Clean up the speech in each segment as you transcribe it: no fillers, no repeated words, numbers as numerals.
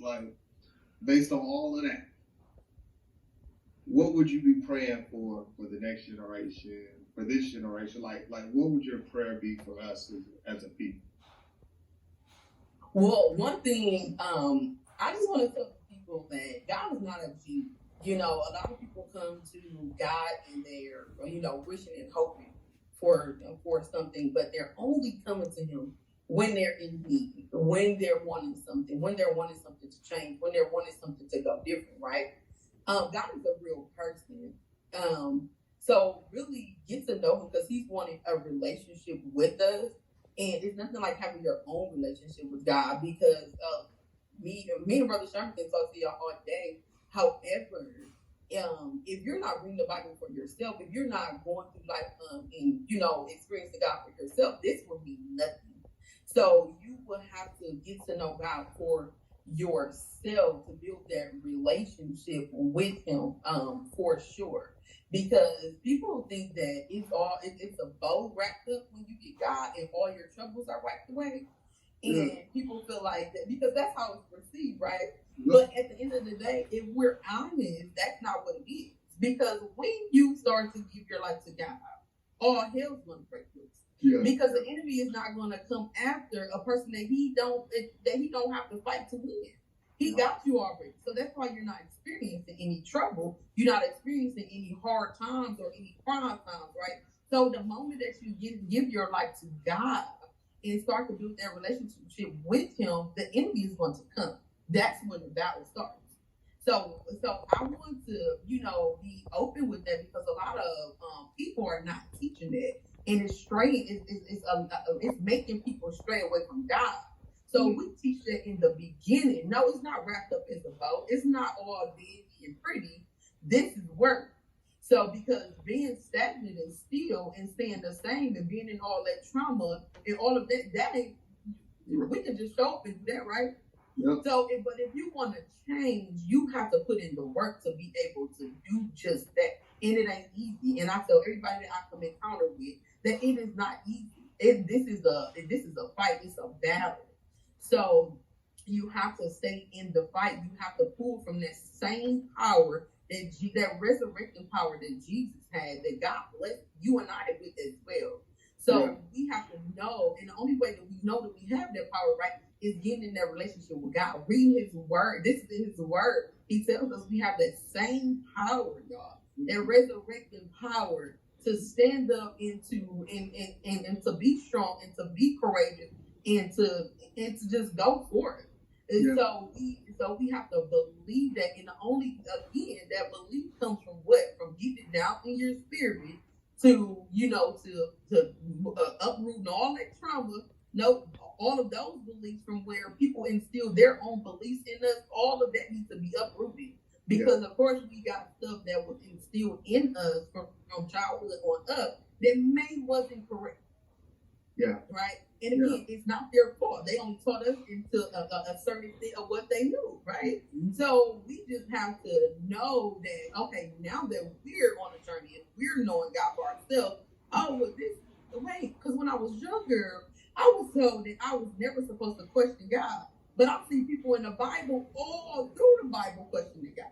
like based on all of that, what would you be praying for the next generation, for this generation? Like what would your prayer be for us as a people? Well, one thing, I just want to tell people that God is not a Jew. A lot of people come to God and they're, wishing and hoping for something, but they're only coming to Him when they're in need, when they're wanting something, when they're wanting something to change, when they're wanting something to go different, right? God is a real person. So really get to know Him because He's wanting a relationship with us. And it's nothing like having your own relationship with God because me and Brother Sherman can talk to y'all all day. However, if you're not reading the Bible for yourself, if you're not going through life and experiencing God for yourself, this will mean nothing. So you will have to get to know God for yourself to build that relationship with Him for sure. Because people think that it's a bow wrapped up when you get God and all your troubles are wiped away. And people feel like that because that's how it's perceived, right? But at the end of the day, if we're honest, that's not what it is. Because when you start to give your life to God, all hell's gonna break loose. Yeah. Because the enemy is not gonna come after a person that he don't have to fight to win. He got you already. So that's why you're not experiencing any trouble. You're not experiencing any hard times or any crime times, right? So the moment that you give your life to God and start to build that relationship with Him, the enemy is going to come. That's when the battle starts. So I want to, be open with that because a lot of people are not teaching that, and it's straying. It's making people stray away from God. So we teach that in the beginning. No, it's not wrapped up as a bow. It's not all big and pretty. This is work. So because being stagnant and still and staying the same and being in all that trauma and all of that ain't, we can just show up and do that, right? Yep. So, but if you want to change, you have to put in the work to be able to do just that. And it ain't easy. And I tell everybody that I come encounter with that it is not easy. This is a fight. It's a battle. So you have to stay in the fight. You have to pull from that same power that resurrecting power that Jesus had, that God blessed you and I with as well. So we have to know, and the only way that we know that we have that power, right, is getting in that relationship with God, reading His Word. This is His Word. He tells us we have that same power, y'all, that resurrecting power to stand up and to be strong and to be courageous and to just go for it. And so we have to believe that, and that belief comes from what? From deep down in your spirit to uprooting all that trauma. No, all of those beliefs from where people instill their own beliefs in us, all of that needs to be uprooted. Because of course we got stuff that was instilled in us from childhood on up that wasn't correct. Yeah. Right. And again, it's not their fault. They only taught us into a certain thing of what they knew, right? Mm-hmm. So we just have to know that, okay, now that we're on a journey and we're knowing God for ourselves, because when I was younger, I was told that I was never supposed to question God. But I see people in the Bible, all through the Bible, questioning God.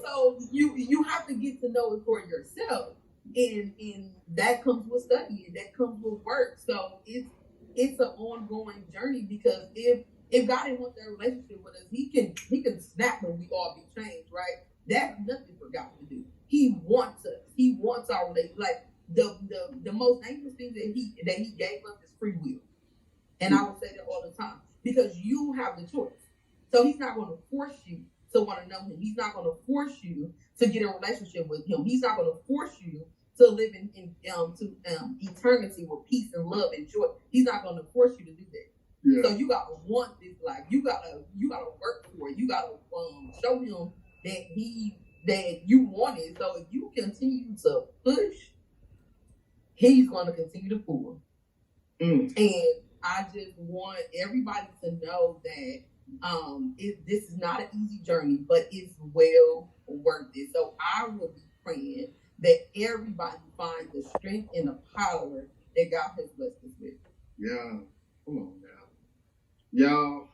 So you have to get to know it for yourself. And that comes with studying, that comes with work. So it's an ongoing journey because if God didn't want that relationship with us, he can snap when we all be changed, right? That's nothing for God to do. He wants us. He wants our relationship. Like the most dangerous thing that he gave us is free will. And I will say that all the time because you have the choice. So He's not going to force you to want to know Him. He's not going to force you to get in a relationship with Him. He's not going to force you to live in eternity with peace and love and joy. He's not going to force you to do that. Yeah. So you gotta want this life. You gotta work for it. You gotta show Him that you want it. So if you continue to push, He's going to continue to pull. And I just want everybody to know that this is not an easy journey, but it's well worth it. So I will be praying that everybody finds the strength and the power that God has blessed us with. Yeah, come on now, y'all.